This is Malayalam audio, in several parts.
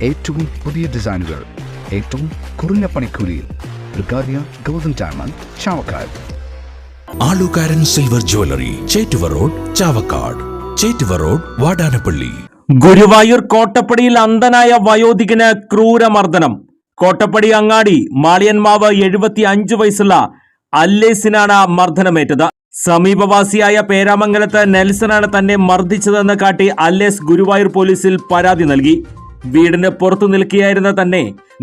ഏറ്റവും പുതിയ ഡിസൈനുകൾ ഏറ്റവും കുറഞ്ഞ പണിക്കൂലിയിൽ. Brigadia golden diamond, Chavakkad. Alukkaran silver jewellery, Chettuva road, Chavakkad. Chettuva road, Vadanappally. Guruvayur കോട്ടപ്പടിയിൽ അന്ധനായ വയോധികന് ക്രൂരമർദ്ദനം. കോട്ടപ്പടി അങ്ങാടി മാളിയൻമാവ് 75 വയസ്സുള്ള അല്ലേസിനാണ് മർദ്ദനമേറ്റത്. സമീപവാസിയായ പേരാമംഗലത്ത് നെൽസനാണ് തന്നെ മർദ്ദിച്ചതെന്ന് കാട്ടി അല്ലേസ് ഗുരുവായൂർ പോലീസിൽ പരാതി നൽകി. വീടിന് പുറത്തു നിൽക്കുകയായിരുന്ന തന്നെ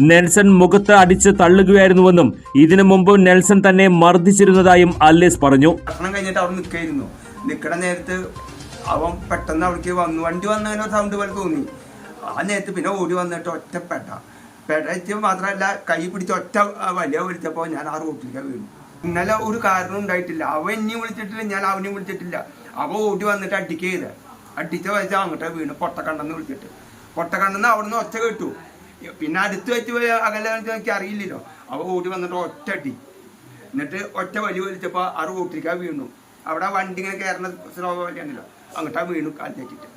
നെൽസൺ മുഖത്ത് അടിച്ച് തള്ളുകയായിരുന്നുവെന്നും ഇതിനു മുമ്പ് നെൽസൺ തന്നെ മർദ്ദിച്ചിരുന്നതായും അല്ലേസ് പറഞ്ഞു. കഴിഞ്ഞിട്ട് അവിടെ നിൽക്കണ നേരത്ത് അവൻ പെട്ടെന്ന് അവിടേക്ക് വന്നു. വണ്ടി വന്നതിനോ സൗണ്ട് പോലെ തോന്നി. ആ നേരത്ത് പിന്നെ ഓടി വന്നിട്ട് പെടച്ച് മാത്രമല്ല കൈ പിടിച്ച് ഒറ്റ വലിയ വിളിച്ചപ്പോൾ ഞാൻ ആ റോട്ടിലേക്ക് വീണു. ഇന്നലെ ഒരു കാരണം ഉണ്ടായിട്ടില്ല. അവൻ എന്നെയും വിളിച്ചിട്ടില്ല, ഞാൻ അവനെയും വിളിച്ചിട്ടില്ല. അവ ഓടി വന്നിട്ട് അടിക്കുക അടിച്ച വെച്ചാൽ അങ്ങോട്ട് വീണു. പൊട്ടക്കണ്ടെന്ന് വിളിച്ചിട്ട് പൊട്ടക്കണ്ടെന്ന് അവിടെ നിന്ന് ഒറ്റ കേട്ടു. പിന്നെ അടുത്ത് വെച്ച് പോയി അകലെ എനിക്ക് അറിയില്ലല്ലോ. അവ ഓടി വന്നിട്ട് ഒറ്റ അടി. എന്നിട്ട് ഒറ്റ വലി വലിച്ചപ്പോൾ ആ റോട്ടിലേക്ക് വീണു. അവിടെ വണ്ടി ഇങ്ങനെ കയറുന്ന സ്ലോ വലിയാണല്ലോ, അങ്ങോട്ടാ വീണു കാലിച്ചിട്ട്.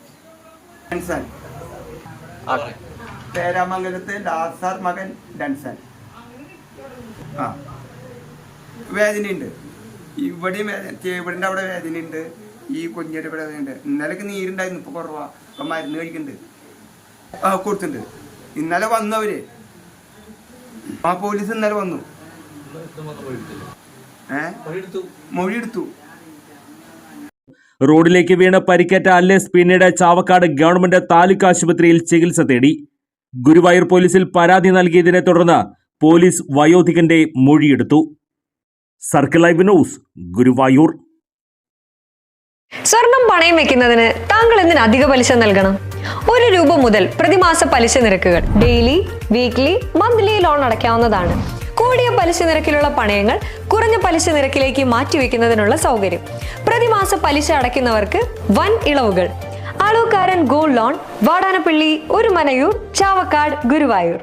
ഡൻസൻ, പേരാമംഗലത്ത് ലാസാർ മകൻ ഡൻസൻ. ആ വേദനയുണ്ട്, ഇവിടെയും വേദന, ചേവിടിൻ്റെ അവിടെ വേദനയുണ്ട്, ഈ കുഞ്ഞിൻ്റെ ഇവിടെ വേദനയുണ്ട്. ഇന്നലെക്ക് നീരുണ്ടായിരുന്നു, ഇപ്പോൾ കുറവാ. ഇപ്പം മരുന്ന് കഴിക്കുന്നുണ്ട്, കൊടുത്തിട്ടുണ്ട്. ഇന്നലെ വന്നവര് ആ പോലീസ് ഇന്നലെ വന്നു, മൊഴിയെടുത്തു. റോഡിലേക്ക് വീണ് പരിക്കേറ്റ അല്ലേസ് പിന്നീട് ചാവക്കാട് ഗവൺമെന്റ് താലൂക്ക് ആശുപത്രിയിൽ ചികിത്സ തേടി. ഗുരുവായൂർ പോലീസിൽ പരാതി നൽകിയതിനെ തുടർന്ന് പോലീസ് വയോധികന്റെ മൊഴിയെടുത്തു. Circle live news, Guruvayur. സ്വർണം പണയം വെക്കുന്നതിന് താങ്കൾ എന്തിന് അധിക പലിശ നൽകണം? 1 രൂപ മുതൽ പ്രതിമാസ പലിശ നിരക്കുകൾ ഡെയിലി, വീക്ക്ലി, മന്ത്ലി ലോൺ അടയ്ക്കാവുന്നതാണ്. കൂടിയ പലിശ നിരക്കിലുള്ള പണയങ്ങൾ കുറഞ്ഞ പലിശ നിരക്കിലേക്ക് മാറ്റിവെക്കുന്നതിനുള്ള സൗകര്യം. പ്രതിമാസ പലിശ അടയ്ക്കുന്നവർക്ക് വൻ ഇളവുകൾ. ആലുകാരൻ ഗോൾഡ് ലോൺ, വാടാനപ്പള്ളി, ഒരുമനയൂർ, ചാവക്കാട്, ഗുരുവായൂർ.